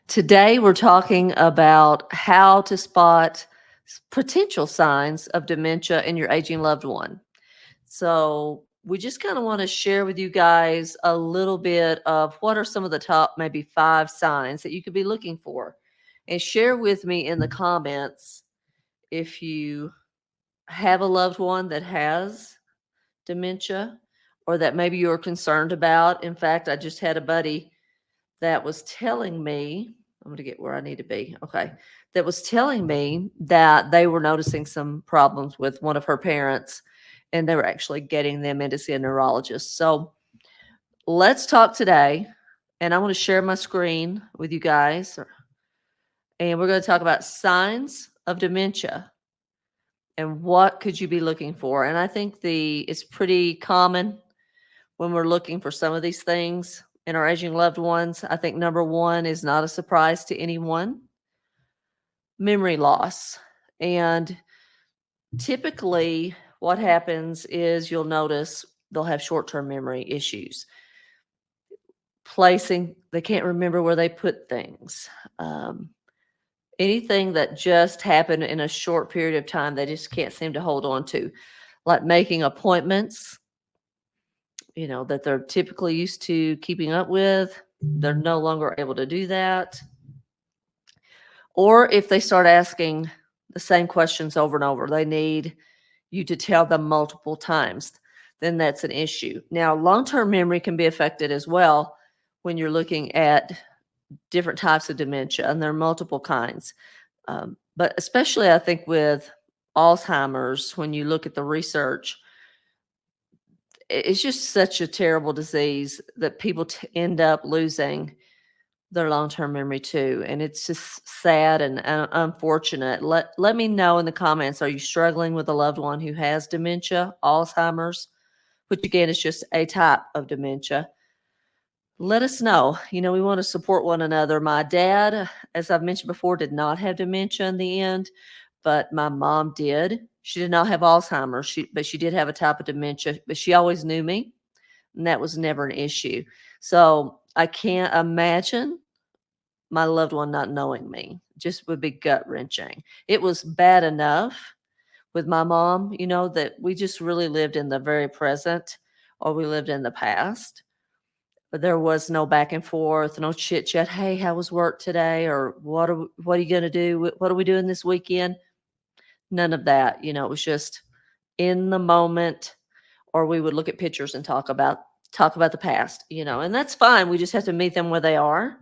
Today, we're talking about how to spot potential signs of dementia in your aging loved one. So, we just kind of want to share with you guys a little bit of what are some of the top maybe 5 signs that you could be looking for. And share with me in the comments if you have a loved one that has dementia or that maybe you're concerned about. In fact, I just had a buddy that was telling me, I'm going to get where I need to be. Okay. That was telling me that they were noticing some problems with one of her parents and they were actually getting them in to see a neurologist. So let's talk today. And I want to share my screen with you guys. And we're going to talk about signs of dementia and what could you be looking for. And I think it's pretty common when we're looking for some of these things in our aging loved ones. I think number one is not a surprise to anyone: memory loss. And typically, what happens is you'll notice they'll have short term memory issues. They can't remember where they put things. Um, Anything that just happened in a short period of time, they just can't seem to hold on to, like making appointments that they're typically used to keeping up with. They're no longer able to do that. Or if they start asking the same questions over and over, they need you to tell them multiple times, then that's an issue. Now, long-term memory can be affected as well when you're looking at different types of dementia, and there are multiple kinds. But especially, I think, with Alzheimer's, when you look at the research, it's just such a terrible disease that people end up losing their long-term memory too, and it's just sad and unfortunate. Let me know in the comments, are you struggling with a loved one who has dementia, Alzheimer's, which again is just a type of dementia? Let us know. We want to support one another. My dad, as I've mentioned before, did not have dementia in the end, but my mom did. She did not have Alzheimer's, but she did have a type of dementia, but she always knew me, and that was never an issue. So I can't imagine my loved one not knowing me. Just would be gut wrenching. It was bad enough with my mom, that we just really lived in the very present, or we lived in the past. But there was no back and forth, no chit chat. Hey, how was work today? Or what are you going to do? What are we doing this weekend? None of that. It was just in the moment, or we would look at pictures and talk about the past, and that's fine. We just have to meet them where they are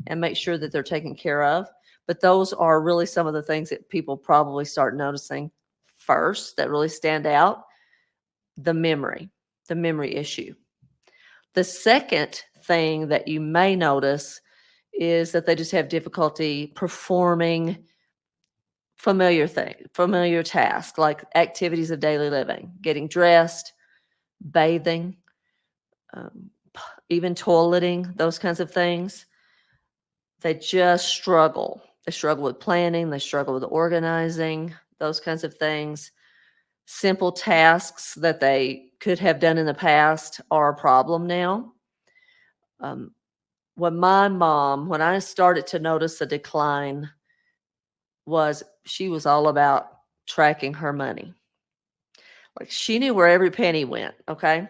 and make sure that they're taken care of. But those are really some of the things that people probably start noticing first that really stand out: the memory issue. The second thing that you may notice is that they just have difficulty performing familiar tasks like activities of daily living, getting dressed, bathing, um, even toileting, those kinds of things. They just struggle. They struggle with planning, they struggle with organizing, those kinds of things. Simple tasks that they could have done in the past are a problem now. Um, when I started to notice a decline, she was all about tracking her money. Like, she knew where every penny went, okay?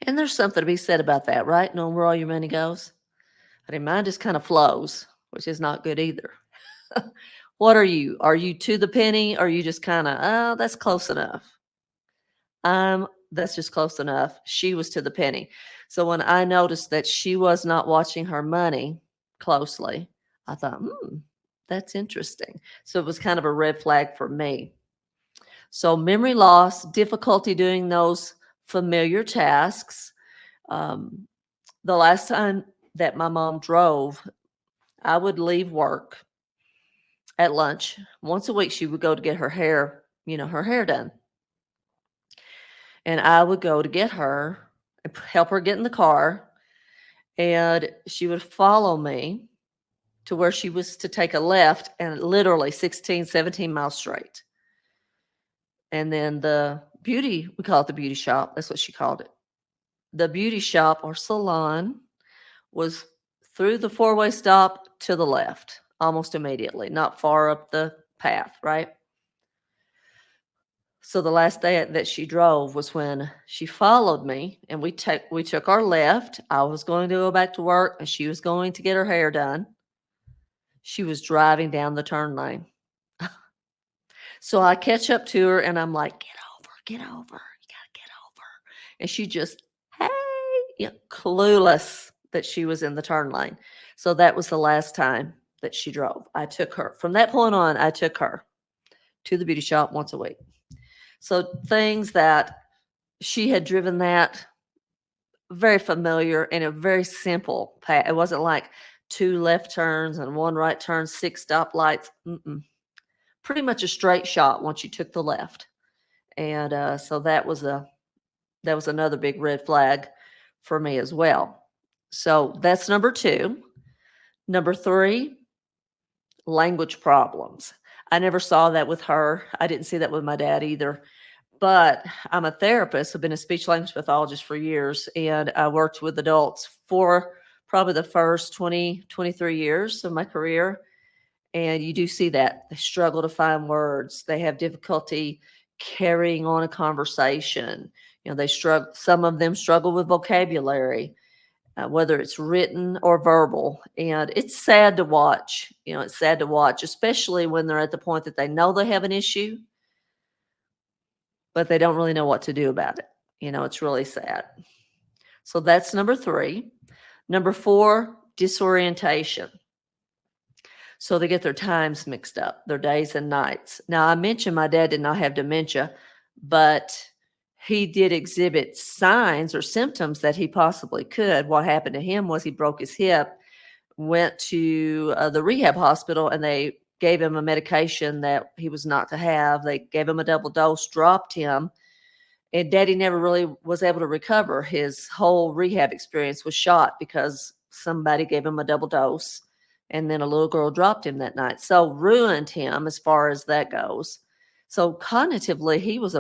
And there's something to be said about that, right? Knowing where all your money goes. I mean, mine just kind of flows, which is not good either. What are you? Are you to the penny? Or are you just kind of, oh, that's close enough? That's just close enough. She was to the penny. So when I noticed that she was not watching her money closely, I thought, that's interesting. So it was kind of a red flag for me. So memory loss, difficulty doing those familiar tasks. Um, the last time that my mom drove, I would leave work at lunch. Once a week, she would go to get her hair done. And I would go to get her and help her get in the car. And she would follow me to where she was to take a left, and literally 16, 17 miles straight. And then we call it the beauty shop. That's what she called it. The beauty shop or salon was through the four-way stop to the left almost immediately, not far up the path, right? So the last day that she drove was when she followed me, and we took our left. I was going to go back to work, and she was going to get her hair done. She was driving down the turn lane. So I catch up to her, and I'm like, get over, you gotta get over. And she just, hey, yeah, clueless that she was in the turn lane. So that was the last time that she drove. I took her. From that point on, I took her to the beauty shop once a week. So things that she had driven that very familiar and a very simple path. It wasn't like 2 left turns and 1 right turn, 6 stoplights. Pretty much a straight shot once you took the left. And so that was another big red flag for me as well. So that's number 2. Number 3, language problems. I never saw that with her. I didn't see that with my dad either. But I'm a therapist. I've been a speech language pathologist for years, and I worked with adults for probably the first 20, 23 years of my career. And you do see that they struggle to find words. They have difficulty carrying on a conversation. They struggle. Some of them struggle with vocabulary, whether it's written or verbal. And it's sad to watch. It's sad to watch, especially when they're at the point that they know they have an issue, but they don't really know what to do about it. It's really sad. So that's number 3. Number 4, disorientation. So they get their times mixed up, their days and nights. Now, I mentioned my dad did not have dementia, but he did exhibit signs or symptoms that he possibly could. What happened to him was he broke his hip, went to the rehab hospital, and they gave him a medication that he was not to have. They gave him a double dose, dropped him, and Daddy never really was able to recover. His whole rehab experience was shot because somebody gave him a double dose, and then a little girl dropped him that night. So ruined him as far as that goes. So cognitively, he was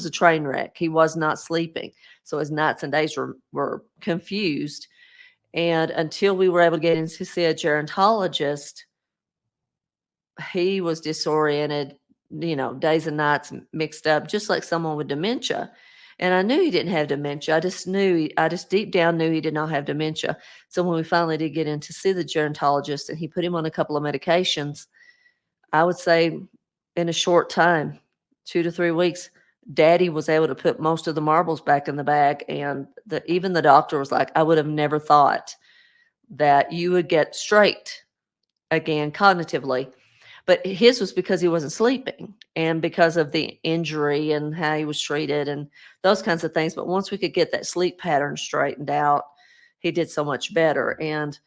a train wreck. He was not sleeping. So his nights and days were confused. And until we were able to get in to see a gerontologist, he was disoriented, days and nights mixed up, just like someone with dementia. And I knew he didn't have dementia. I just deep down knew he did not have dementia. So when we finally did get in to see the gerontologist and he put him on a couple of medications, I would say in a short time, 2 to 3 weeks, Daddy was able to put most of the marbles back in the bag. And even the doctor was like, I would have never thought that you would get straight again cognitively. But his was because he wasn't sleeping and because of the injury and how he was treated and those kinds of things. But once we could get that sleep pattern straightened out, he did so much better. And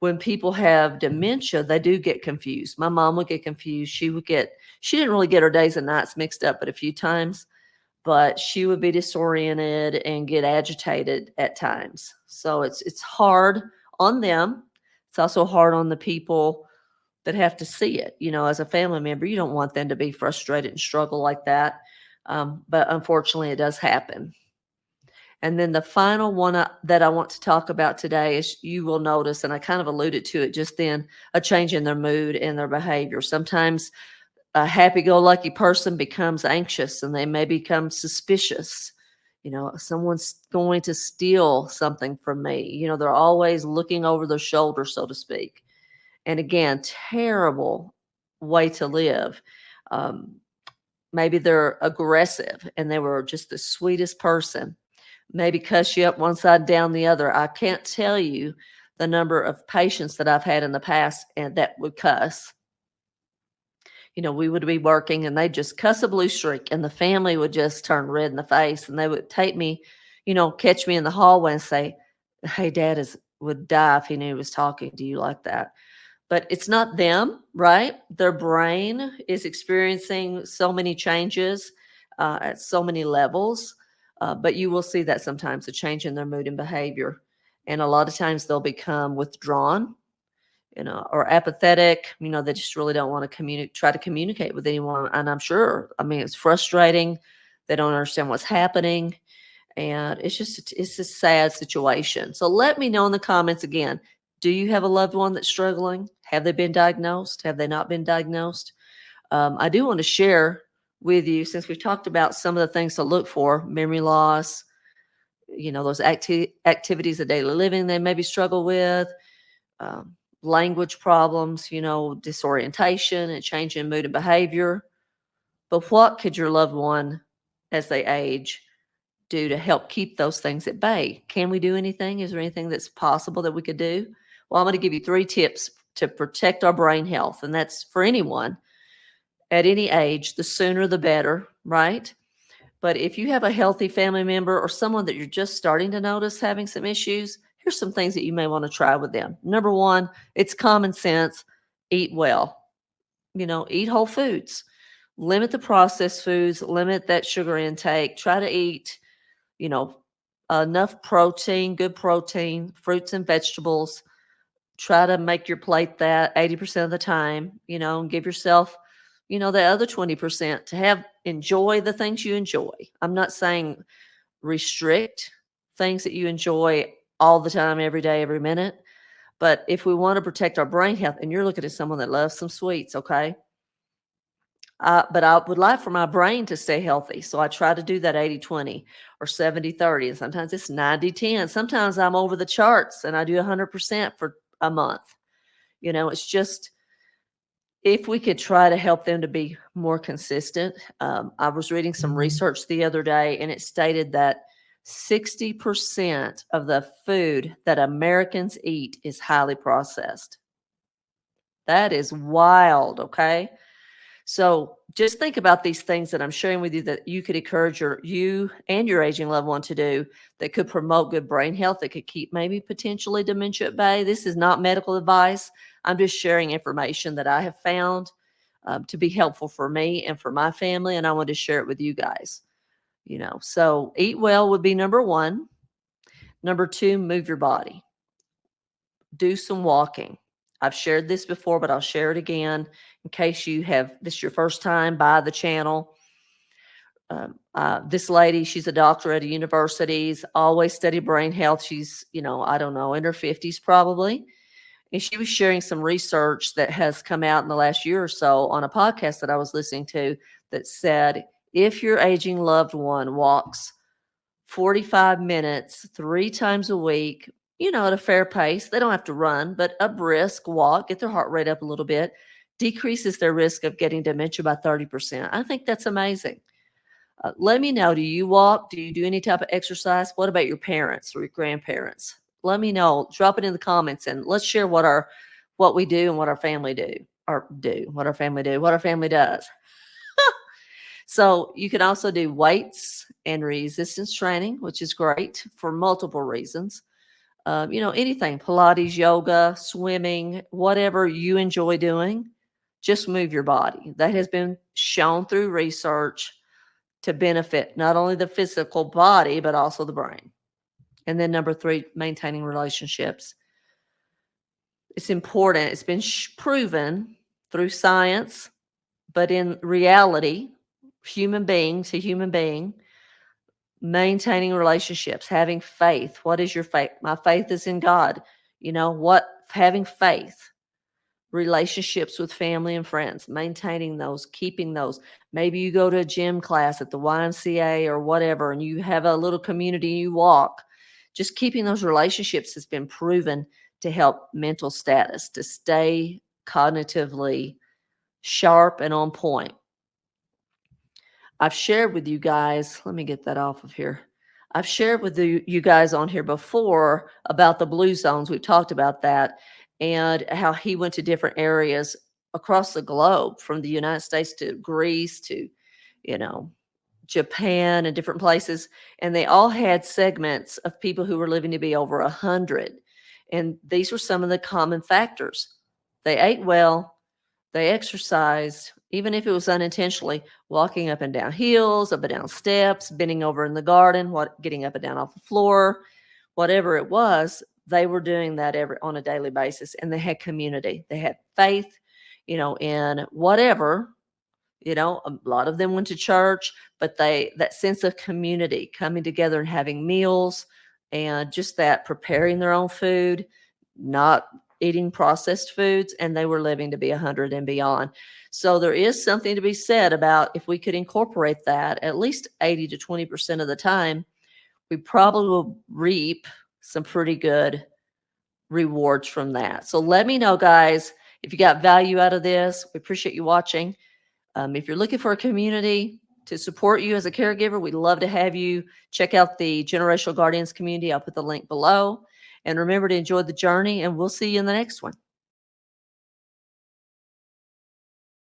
when people have dementia, they do get confused. My mom would get confused. She didn't really get her days and nights mixed up but a few times, but she would be disoriented and get agitated at times. So it's hard on them. It's also hard on the people that have to see it. As a family member, you don't want them to be frustrated and struggle like that. But unfortunately, it does happen. And then the final one that I want to talk about today is you will notice, and I kind of alluded to it just then, a change in their mood and their behavior. Sometimes a happy-go-lucky person becomes anxious and they may become suspicious. Someone's going to steal something from me. They're always looking over their shoulder, so to speak. And again, terrible way to live. Maybe they're aggressive and they were just the sweetest person. Maybe cuss you up one side, down the other. I can't tell you the number of patients that I've had in the past and that would cuss. We would be working and they'd just cuss a blue streak and the family would just turn red in the face and they would take me, catch me in the hallway and say, hey, Dad would die if he knew he was talking to you like that. But it's not them, right? Their brain is experiencing so many changes at so many levels. But you will see that sometimes, a change in their mood and behavior. And a lot of times they'll become withdrawn, or apathetic. They just really don't want to try to communicate with anyone. And I'm sure, it's frustrating. They don't understand what's happening. And it's a sad situation. So let me know in the comments again. Do you have a loved one that's struggling? Have they been diagnosed? Have they not been diagnosed? I do want to share with you, since we've talked about some of the things to look for, memory loss, those activities of daily living they maybe struggle with, language problems, disorientation and change in mood and behavior. But what could your loved one, as they age, do to help keep those things at bay? Can we do anything? Is there anything that's possible that we could do? Well, I'm going to give you 3 tips to protect our brain health, and that's for anyone at any age. The sooner the better, right? But if you have a healthy family member or someone that you're just starting to notice having some issues, here's some things that you may want to try with them. Number 1, it's common sense. Eat well. Eat whole foods. Limit the processed foods, limit that sugar intake. Try to eat, you know, enough protein, good protein, fruits and vegetables. Try to make your plate that 80% of the time, and give yourself, the other 20% to enjoy the things you enjoy. I'm not saying restrict things that you enjoy all the time, every day, every minute. But if we want to protect our brain health, and you're looking at someone that loves some sweets, okay? But I would like for my brain to stay healthy. So I try to do that 80-20 or 70-30. And sometimes it's 90-10. Sometimes I'm over the charts and I do 100% for a month. It's just, if we could try to help them to be more consistent. I was reading some research the other day, and it stated that 60% of the food that Americans eat is highly processed. That is wild, okay? So just think about these things that I'm sharing with you that you could encourage you and your aging loved one to do that could promote good brain health, that could keep maybe potentially dementia at bay. This is not medical advice. I'm just sharing information that I have found to be helpful for me and for my family, and I want to share it with you guys. So eat well would be number 1. Number 2, move your body. Do some walking. I've shared this before, but I'll share it again in case this is your first time by the channel. This lady, she's a doctor at a university, always studied brain health. She's, I don't know, in her 50s probably. And she was sharing some research that has come out in the last year or so on a podcast that I was listening to that said, if your aging loved one walks 45 minutes 3 times a week, at a fair pace, they don't have to run, but a brisk walk, get their heart rate up a little bit, decreases their risk of getting dementia by 30%. I think that's amazing. Let me know, do you walk? Do you do any type of exercise? What about your parents or your grandparents? Let me know. Drop it in the comments, and let's share what we do and what our family what our family does. So you can also do weights and resistance training, which is great for multiple reasons. Anything, Pilates, yoga, swimming, whatever you enjoy doing, just move your body. That has been shown through research to benefit not only the physical body, but also the brain. And then number 3, maintaining relationships. It's important. It's been proven through science, but in reality, human being to human being, maintaining relationships, having faith. What is your faith? My faith is in God. Having faith, relationships with family and friends, maintaining those, keeping those. Maybe you go to a gym class at the YMCA or whatever, and you have a little community and you walk. Just keeping those relationships has been proven to help mental status, to stay cognitively sharp and on point. I've shared with you guys, let me get that off of here. I've shared with you guys on here before about the blue zones. We've talked about that and how he went to different areas across the globe, from the United States to Greece to, Japan and different places. And they all had segments of people who were living to be over 100. And these were some of the common factors. They ate well, they exercised, even if it was unintentionally, walking up and down hills, up and down steps, bending over in the garden, getting up and down off the floor, whatever it was, they were doing that on a daily basis. And they had community. They had faith, in whatever, a lot of them went to church, but that sense of community, coming together and having meals, and just that preparing their own food, not eating processed foods, and they were living to be 100 and beyond. So there is something to be said about if we could incorporate that at least 80 to 20% of the time, we probably will reap some pretty good rewards from that. So let me know, guys, if you got value out of this. We appreciate you watching. If you're looking for a community to support you as a caregiver, we'd love to have you check out the Generational Guardians community. I'll put the link below. And remember to enjoy the journey, and we'll see you in the next one.